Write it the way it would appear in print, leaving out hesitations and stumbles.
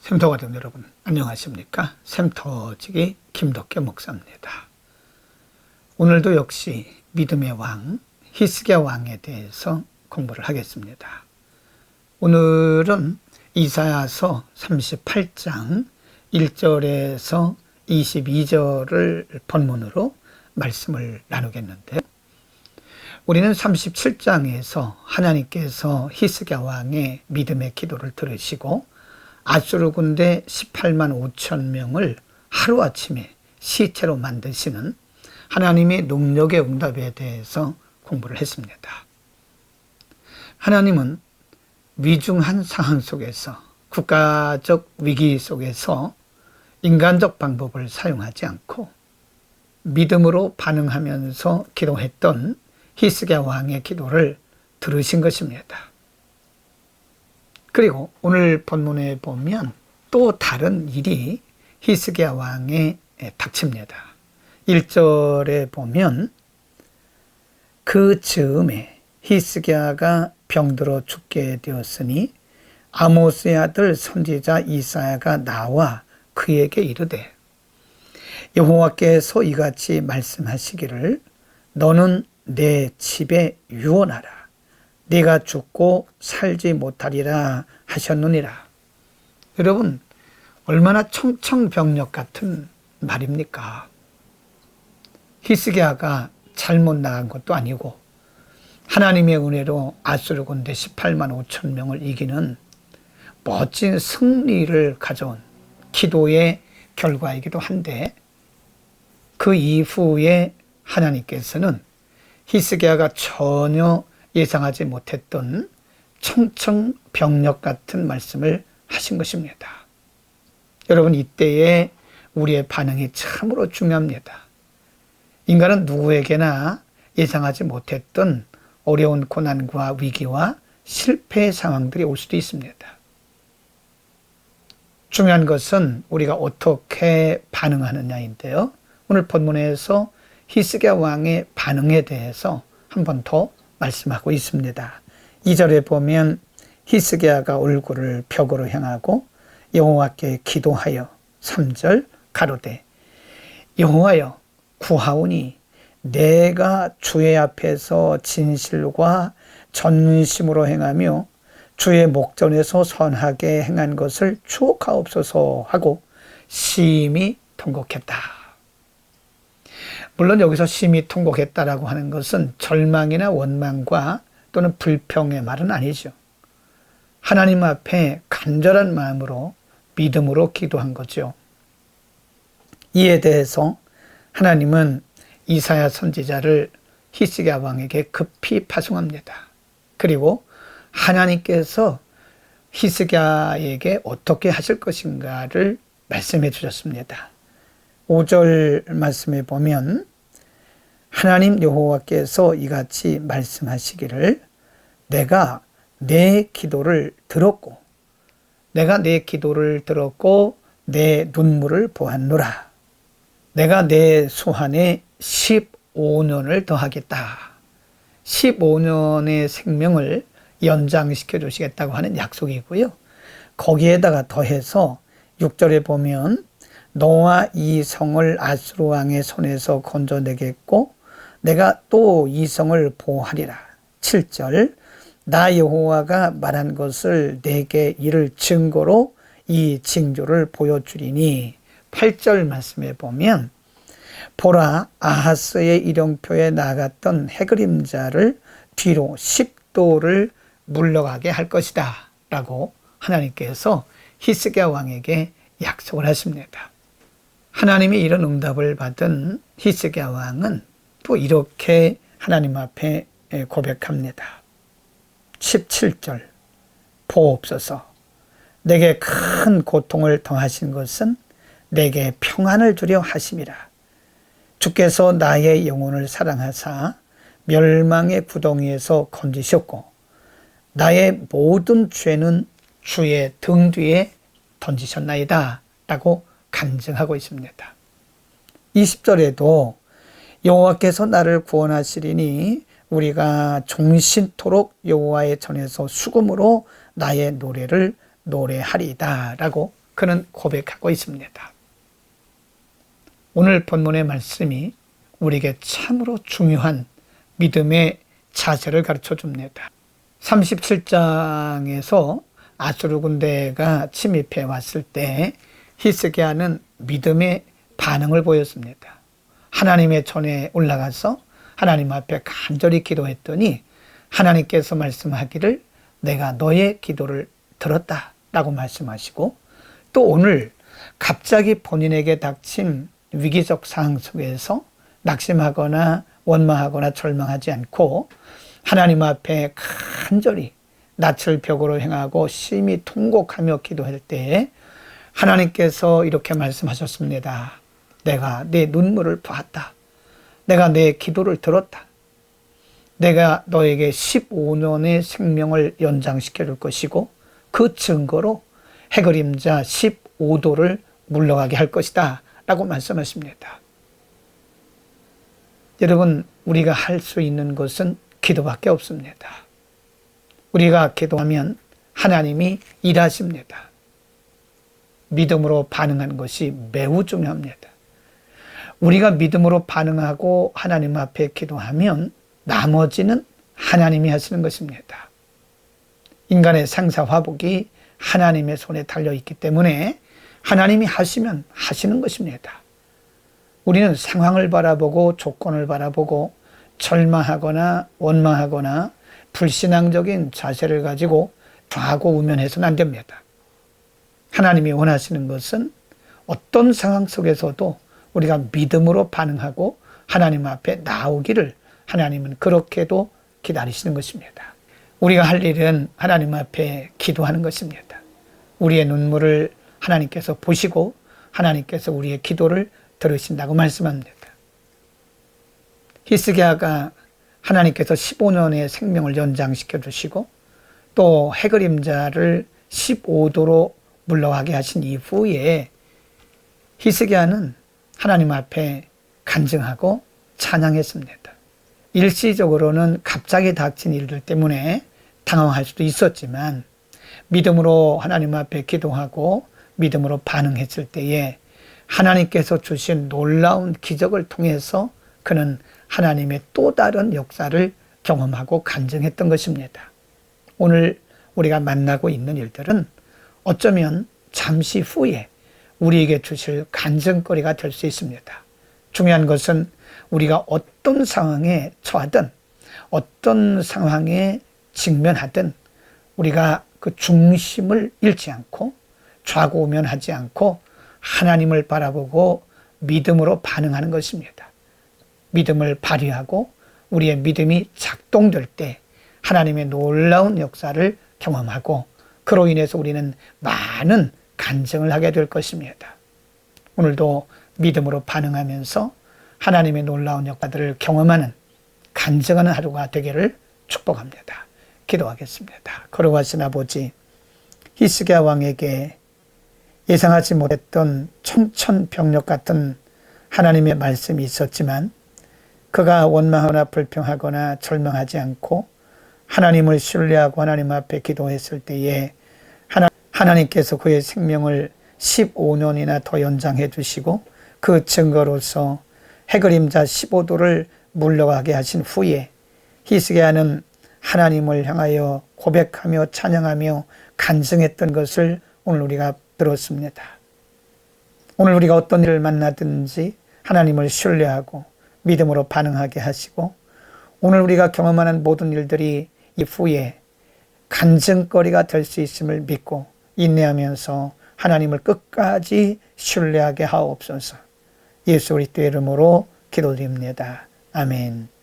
샘터가족 여러분 안녕하십니까? 샘터지기 김덕계 목사입니다. 오늘도 역시 믿음의 왕 히스기야 왕에 대해서 공부를 하겠습니다. 오늘은 이사야서 38장 1절에서 22절을 본문으로 말씀을 나누겠는데, 우리는 37장에서 하나님께서 히스기야 왕의 믿음의 기도를 들으시고 아수르 군대 18만 5천 명을 하루아침에 시체로 만드시는 하나님의 능력의 응답에 대해서 공부를 했습니다. 하나님은 위중한 상황 속에서, 국가적 위기 속에서 인간적 방법을 사용하지 않고 믿음으로 반응하면서 기도했던 히스기야 왕의 기도를 들으신 것입니다. 그리고 오늘 본문에 보면 또 다른 일이 히스기야 왕에 닥칩니다. 1절에 보면 그 즈음에 히스기야가 병들어 죽게 되었으니 아모스의 아들 선지자 이사야가 나와 그에게 이르되, 여호와께서 이같이 말씀하시기를 너는 내 집에 유언하라. 네가 죽고 살지 못하리라 하셨느니라. 여러분, 얼마나 청청병력 같은 말입니까? 히스기야가 잘못 나간 것도 아니고 하나님의 은혜로 아수르 군대 18만 5천 명을 이기는 멋진 승리를 가져온 기도의 결과이기도 한데, 그 이후에 하나님께서는 히스기야가 전혀 예상하지 못했던 청청병력 같은 말씀을 하신 것입니다. 여러분, 이때에 우리의 반응이 참으로 중요합니다. 인간은 누구에게나 예상하지 못했던 어려운 고난과 위기와 실패의 상황들이 올 수도 있습니다. 중요한 것은 우리가 어떻게 반응하느냐인데요. 오늘 본문에서 히스기야 왕의 반응에 대해서 한 번 더 말씀하고 있습니다. 2절에 보면 히스기야가 얼굴을 벽으로 향하고 여호와께 기도하여 3절 가로되, 여호와여 구하오니 내가 주의 앞에서 진실과 전심으로 행하며 주의 목전에서 선하게 행한 것을 추억하옵소서 하고 심히 통곡했다. 물론 여기서 심히 통곡했다라고 하는 것은 절망이나 원망과 또는 불평의 말은 아니죠. 하나님 앞에 간절한 마음으로 믿음으로 기도한 거죠. 이에 대해서 하나님은 이사야 선지자를 히스기야 왕에게 급히 파송합니다. 그리고 하나님께서 히스기야에게 어떻게 하실 것인가를 말씀해 주셨습니다. 5절 말씀에 보면 하나님 여호와께서 이같이 말씀하시기를 내가 내 기도를 들었고 내 눈물을 보았노라. 내가 내 수한에 15년을 더하겠다. 15년의 생명을 연장시켜 주시겠다고 하는 약속이고요. 거기에다가 더해서 6절에 보면 너와 이 성을 아수르 왕의 손에서 건져내겠고 내가 또 이 성을 보호하리라. 7절 나 여호와가 말한 것을 내게 이를 증거로 이 징조를 보여주리니. 8절 말씀에 보면 보라, 아하스의 일용표에 나갔던 해그림자를 뒤로 10도를 물러가게 할 것이다 라고 하나님께서 히스기야 왕에게 약속을 하십니다. 하나님의 이런 응답을 받은 히스기야 왕은 또 이렇게 하나님 앞에 고백합니다. 17절 보옵소서. 내게 큰 고통을 더하신 것은 내게 평안을 주려 하심이라. 주께서 나의 영혼을 사랑하사 멸망의 구덩이에서 건지셨고 나의 모든 죄는 주의 등 뒤에 던지셨나이다 라고 간증하고 있습니다. 20절에도 여호와께서 나를 구원하시리니 우리가 종신토록 여호와의 전에서 수금으로 나의 노래를 노래하리다 라고 그는 고백하고 있습니다. 오늘 본문의 말씀이 우리에게 참으로 중요한 믿음의 자세를 가르쳐 줍니다. 37장에서 아수르 군대가 침입해 왔을 때 히스기야는 믿음의 반응을 보였습니다. 하나님의 전에 올라가서 하나님 앞에 간절히 기도했더니 하나님께서 말씀하기를 내가 너의 기도를 들었다 라고 말씀하시고, 또 오늘 갑자기 본인에게 닥친 위기적 상황 속에서 낙심하거나 원망하거나 절망하지 않고 하나님 앞에 간절히 낯을 벽으로 행하고 심히 통곡하며 기도할 때에 하나님께서 이렇게 말씀하셨습니다. 내가 내 눈물을 보았다. 내가 내 기도를 들었다. 내가 너에게 15년의 생명을 연장시켜 줄 것이고 그 증거로 해그림자 15도를 물러가게 할 것이다 라고 말씀하십니다. 여러분, 우리가 할 수 있는 것은 기도밖에 없습니다. 우리가 기도하면 하나님이 일하십니다. 믿음으로 반응하는 것이 매우 중요합니다. 우리가 믿음으로 반응하고 하나님 앞에 기도하면 나머지는 하나님이 하시는 것입니다. 인간의 생사화복이 하나님의 손에 달려있기 때문에 하나님이 하시면 하시는 것입니다. 우리는 상황을 바라보고 조건을 바라보고 절망하거나 원망하거나 불신앙적인 자세를 가지고 좌고우면해서는 안 됩니다. 하나님이 원하시는 것은 어떤 상황 속에서도 우리가 믿음으로 반응하고 하나님 앞에 나오기를 하나님은 그렇게도 기다리시는 것입니다. 우리가 할 일은 하나님 앞에 기도하는 것입니다. 우리의 눈물을 하나님께서 보시고 하나님께서 우리의 기도를 들으신다고 말씀합니다. 히스기야가 하나님께서 15년의 생명을 연장시켜 주시고 또 해그림자를 15도로 물러가게 하신 이후에 히스기야는 하나님 앞에 간증하고 찬양했습니다. 일시적으로는 갑자기 닥친 일들 때문에 당황할 수도 있었지만 믿음으로 하나님 앞에 기도하고 믿음으로 반응했을 때에 하나님께서 주신 놀라운 기적을 통해서 그는 하나님의 또 다른 역사를 경험하고 간증했던 것입니다. 오늘 우리가 만나고 있는 일들은 어쩌면 잠시 후에 우리에게 주실 간증거리가 될 수 있습니다. 중요한 것은 우리가 어떤 상황에 처하든 어떤 상황에 직면하든 우리가 그 중심을 잃지 않고 좌고우면하지 않고 하나님을 바라보고 믿음으로 반응하는 것입니다. 믿음을 발휘하고 우리의 믿음이 작동될 때 하나님의 놀라운 역사를 경험하고 그로 인해서 우리는 많은 간증을 하게 될 것입니다. 오늘도 믿음으로 반응하면서 하나님의 놀라운 역사들을 경험하는 간증하는 하루가 되기를 축복합니다. 기도하겠습니다. 거룩하신 아버지, 히스기야 왕에게 예상하지 못했던 천천병력 같은 하나님의 말씀이 있었지만 그가 원망하거나 불평하거나 절망하지 않고 하나님을 신뢰하고 하나님 앞에 기도했을 때에 하나님께서 그의 생명을 15년이나 더 연장해 주시고 그 증거로서 해그림자 15도를 물러가게 하신 후에 히스기야는 하나님을 향하여 고백하며 찬양하며 간증했던 것을 오늘 우리가 들었습니다. 오늘 우리가 어떤 일을 만나든지 하나님을 신뢰하고 믿음으로 반응하게 하시고 오늘 우리가 경험하는 모든 일들이 이후에 간증거리가 될 수 있음을 믿고 인내하면서 하나님을 끝까지 신뢰하게 하옵소서. 예수 그리스도의 이름으로 기도드립니다. 아멘.